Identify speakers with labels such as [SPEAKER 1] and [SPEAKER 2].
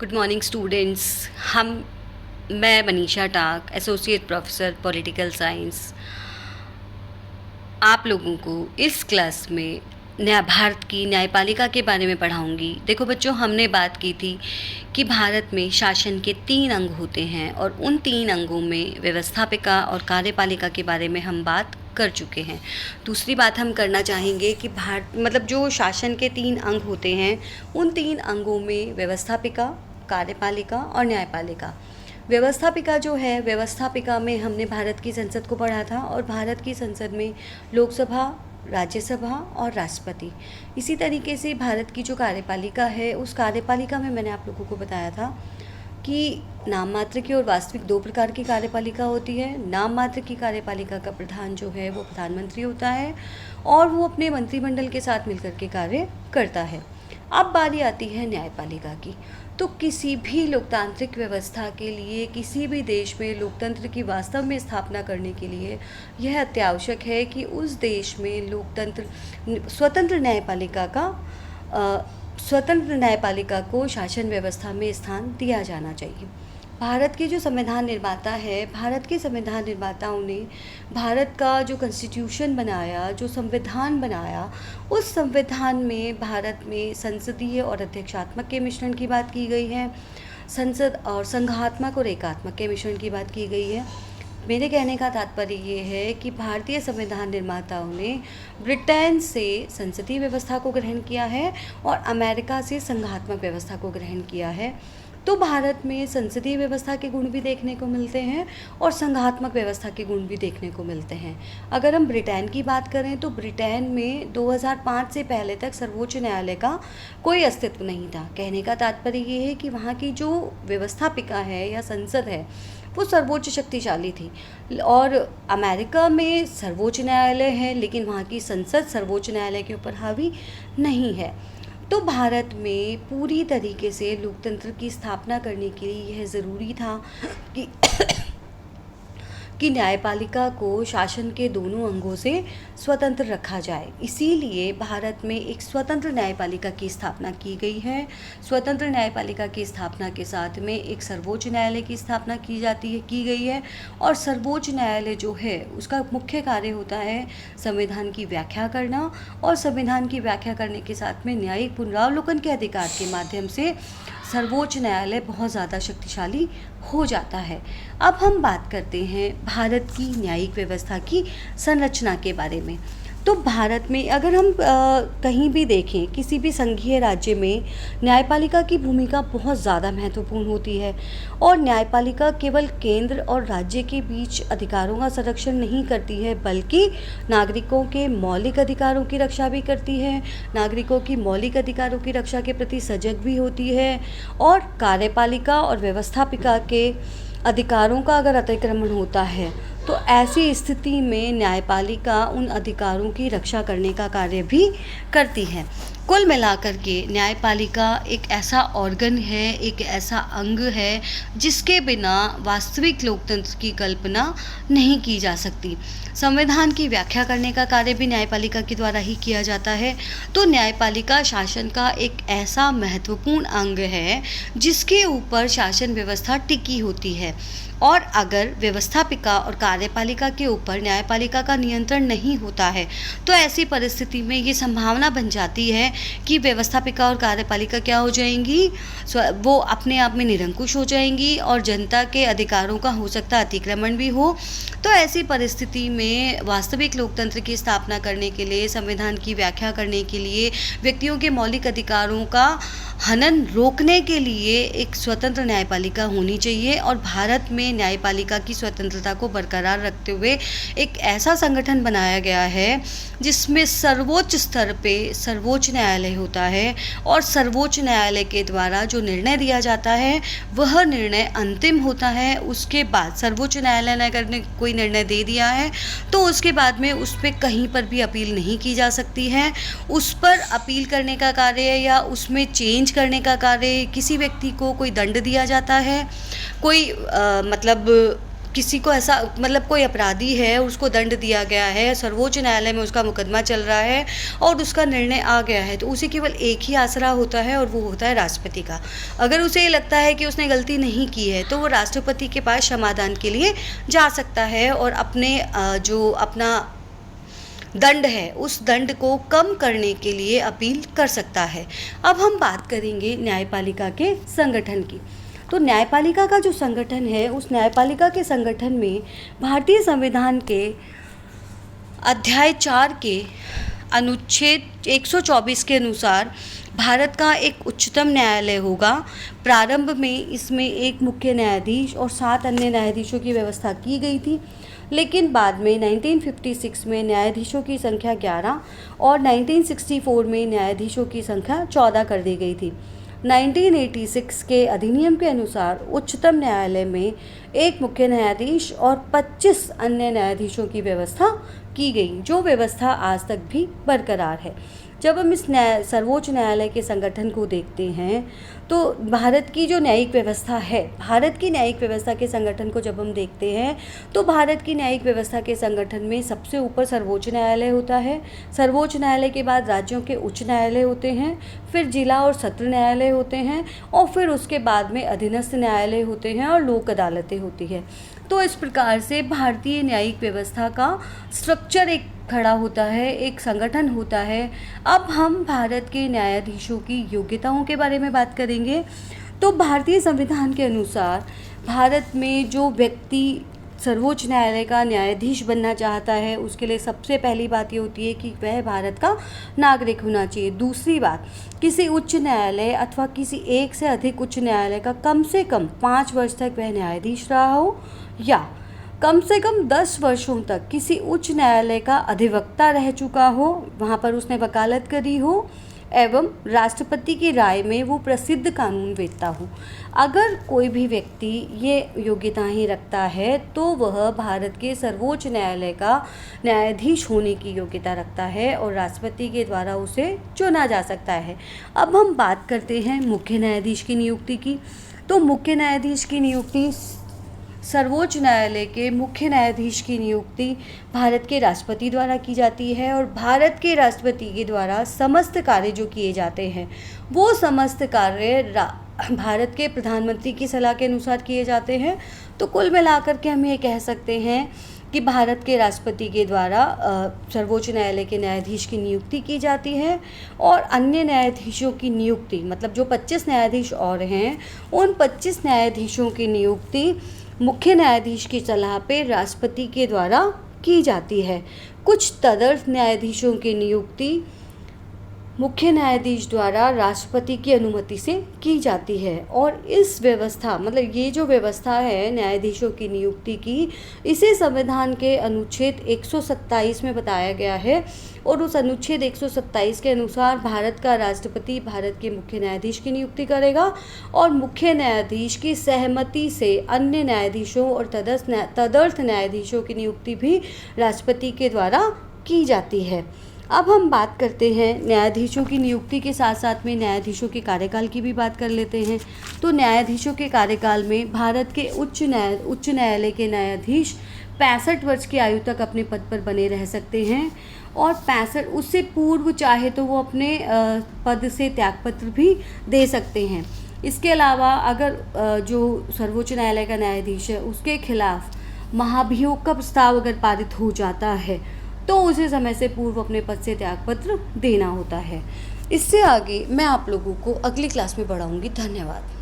[SPEAKER 1] Good morning students. हम मैं मनीषा टाक, associate professor political science, आप लोगों को इस क्लास में भारत की न्यायपालिका के बारे में पढ़ाऊंगी। देखो बच्चों, हमने बात की थी कि भारत में शासन के 3 अंग होते हैं और उन 3 अंगों में व्यवस्थापिका और कार्यपालिका के बारे में हम बात कर चुके हैं। दूसरी बात हम करना चाहेंगे कि जो शासन के 3 अंग होते हैं, उन 3 अंगों में व्यवस्थापिका, कार्यपालिका और न्यायपालिका। व्यवस्थापिका जो है, व्यवस्थापिका में हमने भारत की संसद को पढ़ा था और भारत की संसद में लोकसभा, राज्यसभा और राष्ट्रपति। इसी तरीके से भारत की जो कार्यपालिका है, उस कार्यपालिका में मैंने आप लोगों को बताया था कि नाम मात्र की और वास्तविक 2 प्रकार की कार्यपालिका होती है। नाम मात्र की कार्यपालिका का प्रधान जो है वो प्रधानमंत्री होता है और वो अपने मंत्रिमंडल के साथ मिलकर के कार्य करता है। अब बारी आती है न्यायपालिका की। तो किसी भी लोकतांत्रिक व्यवस्था के लिए, किसी भी देश में लोकतंत्र की वास्तव में स्थापना करने के लिए यह अत्यावश्यक है कि उस देश में स्वतंत्र न्यायपालिका को शासन व्यवस्था में स्थान दिया जाना चाहिए। भारत के जो संविधान निर्माता है, भारत के संविधान निर्माताओं ने भारत का जो कॉन्स्टिट्यूशन बनाया, जो संविधान बनाया, उस संविधान में भारत में संसदीय और अध्यक्षात्मक के मिश्रण की बात की गई है, संसद और संघात्मक और एकात्मक के मिश्रण की बात की गई है। मेरे कहने का तात्पर्य ये है कि भारतीय संविधान निर्माताओं ने ब्रिटेन से संसदीय व्यवस्था को ग्रहण किया है और अमेरिका से संघात्मक व्यवस्था को ग्रहण किया है। तो भारत में संसदीय व्यवस्था के गुण भी देखने को मिलते हैं और संघात्मक व्यवस्था के गुण भी देखने को मिलते हैं। अगर हम ब्रिटेन की बात करें तो ब्रिटेन में 2005 से पहले तक सर्वोच्च न्यायालय का कोई अस्तित्व नहीं था। कहने का तात्पर्य ये है कि वहाँ की जो व्यवस्थापिका है या संसद है, वो सर्वोच्च शक्तिशाली थी। और अमेरिका में सर्वोच्च न्यायालय है लेकिन वहाँ की संसद सर्वोच्च न्यायालय के ऊपर हावी नहीं है। तो भारत में पूरी तरीके से लोकतंत्र की स्थापना करने के लिए यह ज़रूरी था कि कि न्यायपालिका को शासन के दोनों अंगों से स्वतंत्र रखा जाए। इसीलिए भारत में एक स्वतंत्र न्यायपालिका की स्थापना की गई है। स्वतंत्र न्यायपालिका की स्थापना के साथ में एक सर्वोच्च न्यायालय की स्थापना की गई है और सर्वोच्च न्यायालय जो है उसका मुख्य कार्य होता है संविधान की व्याख्या करना और संविधान की व्याख्या करने के साथ में न्यायिक पुनरावलोकन के अधिकार के माध्यम से सर्वोच्च न्यायालय बहुत ज़्यादा शक्तिशाली हो जाता है। अब हम बात करते हैं भारत की न्यायिक व्यवस्था की संरचना के बारे में। तो भारत में अगर हम कहीं भी देखें, किसी भी संघीय राज्य में न्यायपालिका की भूमिका बहुत ज़्यादा महत्वपूर्ण होती है और न्यायपालिका केवल केंद्र और राज्य के बीच अधिकारों का संरक्षण नहीं करती है बल्कि नागरिकों के मौलिक अधिकारों की रक्षा भी करती है, नागरिकों की मौलिक अधिकारों की रक्षा के प्रति सजग भी होती है और कार्यपालिका और व्यवस्थापिका के अधिकारों का अगर अतिक्रमण होता है तो ऐसी स्थिति में न्यायपालिका उन अधिकारों की रक्षा करने का कार्य भी करती है। कुल मिलाकर के न्यायपालिका एक ऐसा ऑर्गन है, एक ऐसा अंग है जिसके बिना वास्तविक लोकतंत्र की कल्पना नहीं की जा सकती। संविधान की व्याख्या करने का कार्य भी न्यायपालिका के द्वारा ही किया जाता है। तो न्यायपालिका शासन का एक ऐसा महत्वपूर्ण अंग है जिसके ऊपर शासन व्यवस्था टिकी होती है और अगर व्यवस्थापिका और कार्यपालिका के ऊपर न्यायपालिका का नियंत्रण नहीं होता है तो ऐसी परिस्थिति में ये संभावना बन जाती है कि व्यवस्थापिका और कार्यपालिका क्या हो जाएंगी, वो अपने आप में निरंकुश हो जाएंगी और जनता के अधिकारों का हो सकता अतिक्रमण भी हो। तो ऐसी परिस्थिति में वास्तविक लोकतंत्र की स्थापना करने के लिए, संविधान की व्याख्या करने के लिए, व्यक्तियों के मौलिक अधिकारों का हनन रोकने के लिए एक स्वतंत्र न्यायपालिका होनी चाहिए और भारत में न्यायपालिका की स्वतंत्रता को बरकरार रखते हुए एक ऐसा संगठन बनाया गया है जिसमें सर्वोच्च स्तर पे सर्वोच्च न्यायालय होता है और सर्वोच्च न्यायालय के द्वारा जो निर्णय दिया जाता है वह निर्णय अंतिम होता है। उसके बाद सर्वोच्च न्यायालय ने अगर कोई निर्णय दे दिया है तो उसके बाद में उस पर कहीं पर भी अपील नहीं की जा सकती है। उस पर अपील करने का कार्य या उसमें चेंज करने का कार्य, किसी व्यक्ति को कोई दंड दिया जाता है, कोई किसी को ऐसा मतलब कोई अपराधी है, उसको दंड दिया गया है, सर्वोच्च न्यायालय में उसका मुकदमा चल रहा है और उसका निर्णय आ गया है, तो उसे केवल एक ही आसरा होता है और वो होता है राष्ट्रपति का। अगर उसे ये लगता है कि उसने गलती नहीं की है तो वो राष्ट्रपति के पास क्षमादान के लिए जा सकता है और अपने जो अपना दंड है उस दंड को कम करने के लिए अपील कर सकता है। अब हम बात करेंगे न्यायपालिका के संगठन की। तो न्यायपालिका का जो संगठन है, उस न्यायपालिका के संगठन में भारतीय संविधान के अध्याय 4 के अनुच्छेद 124 के अनुसार भारत का एक उच्चतम न्यायालय होगा। प्रारंभ में इसमें एक मुख्य न्यायाधीश और 7 अन्य न्यायाधीशों की व्यवस्था की गई थी, लेकिन बाद में 1956 में न्यायाधीशों की संख्या 11 और 1964 में न्यायाधीशों की संख्या 14 कर दी गई थी। 1986 के अधिनियम के अनुसार उच्चतम न्यायालय में एक मुख्य न्यायाधीश और 25 अन्य न्यायाधीशों की व्यवस्था की गई, जो व्यवस्था आज तक भी बरकरार है। जब हम इस सर्वोच्च न्यायालय के संगठन को देखते हैं तो भारत की जो न्यायिक व्यवस्था है, भारत की न्यायिक व्यवस्था के संगठन को जब हम देखते हैं तो भारत की न्यायिक व्यवस्था के संगठन में सबसे ऊपर सर्वोच्च न्यायालय होता है। सर्वोच्च न्यायालय के बाद राज्यों के उच्च न्यायालय होते हैं, फिर जिला और सत्र न्यायालय होते हैं और फिर उसके बाद में अधीनस्थ न्यायालय होते हैं और लोक अदालतें होती है। तो इस प्रकार से भारतीय न्यायिक व्यवस्था का स्ट्रक्चर एक खड़ा होता है, एक संगठन होता है। अब हम भारत के न्यायाधीशों की योग्यताओं के बारे में बात करेंगे। तो भारतीय संविधान के अनुसार भारत में जो व्यक्ति सर्वोच्च न्यायालय का न्यायाधीश बनना चाहता है, उसके लिए सबसे पहली बात ये होती है कि वह भारत का नागरिक होना चाहिए। दूसरी बात, किसी उच्च न्यायालय अथवा किसी एक से अधिक उच्च न्यायालय का कम से कम 5 वर्ष तक वह न्यायाधीश रहा हो या कम से कम 10 वर्षों तक किसी उच्च न्यायालय का अधिवक्ता रह चुका हो, वहाँ पर उसने वकालत करी हो, एवं राष्ट्रपति की राय में वो प्रसिद्ध कानून वेत्ता हो। अगर कोई भी व्यक्ति ये योग्यताएं रखता है तो वह भारत के सर्वोच्च न्यायालय का न्यायाधीश होने की योग्यता रखता है और राष्ट्रपति के द्वारा उसे चुना जा सकता है। अब हम बात करते हैं मुख्य न्यायाधीश की नियुक्ति की। तो मुख्य न्यायाधीश की नियुक्ति, सर्वोच्च न्यायालय के मुख्य न्यायाधीश की नियुक्ति भारत के राष्ट्रपति द्वारा की जाती है और भारत के राष्ट्रपति के द्वारा समस्त कार्य जो किए जाते हैं वो समस्त कार्य भारत के प्रधानमंत्री की सलाह के अनुसार किए जाते हैं। तो कुल मिलाकर के हम ये कह सकते हैं कि भारत के राष्ट्रपति के द्वारा सर्वोच्च न्यायालय के न्यायाधीश की नियुक्ति की जाती है और अन्य न्यायाधीशों की नियुक्ति, मतलब जो 25 न्यायाधीश और हैं, उन 25 न्यायाधीशों की नियुक्ति मुख्य न्यायाधीश की सलाह पे राष्ट्रपति के द्वारा की जाती है। कुछ तदर्थ न्यायाधीशों की नियुक्ति मुख्य न्यायाधीश द्वारा राष्ट्रपति की अनुमति से की जाती है। और इस व्यवस्था, मतलब ये जो व्यवस्था है न्यायाधीशों की नियुक्ति की, इसे संविधान के अनुच्छेद 127 में बताया गया है और उस अनुच्छेद 127 के अनुसार भारत का राष्ट्रपति भारत के मुख्य न्यायाधीश की नियुक्ति करेगा और मुख्य न्यायाधीश की सहमति से अन्य न्यायाधीशों और तदर्थ न्यायाधीशों की नियुक्ति भी राष्ट्रपति के द्वारा की जाती है। अब हम बात करते हैं न्यायाधीशों की नियुक्ति के साथ साथ में न्यायाधीशों के कार्यकाल की भी बात कर लेते हैं। तो न्यायाधीशों के कार्यकाल में भारत के उच्च न्यायालय के न्यायाधीश 65 वर्ष की आयु तक अपने पद पर बने रह सकते हैं और 65 उससे पूर्व चाहे तो वो अपने पद से त्यागपत्र भी दे सकते हैं। इसके अलावा अगर जो सर्वोच्च न्यायालय का न्यायाधीश है उसके खिलाफ महाभियोग का प्रस्ताव अगर पारित हो जाता है तो उसे समय से पूर्व अपने पद से त्यागपत्र देना होता है। इससे आगे मैं आप लोगों को अगली क्लास में बढ़ाऊंगी। धन्यवाद।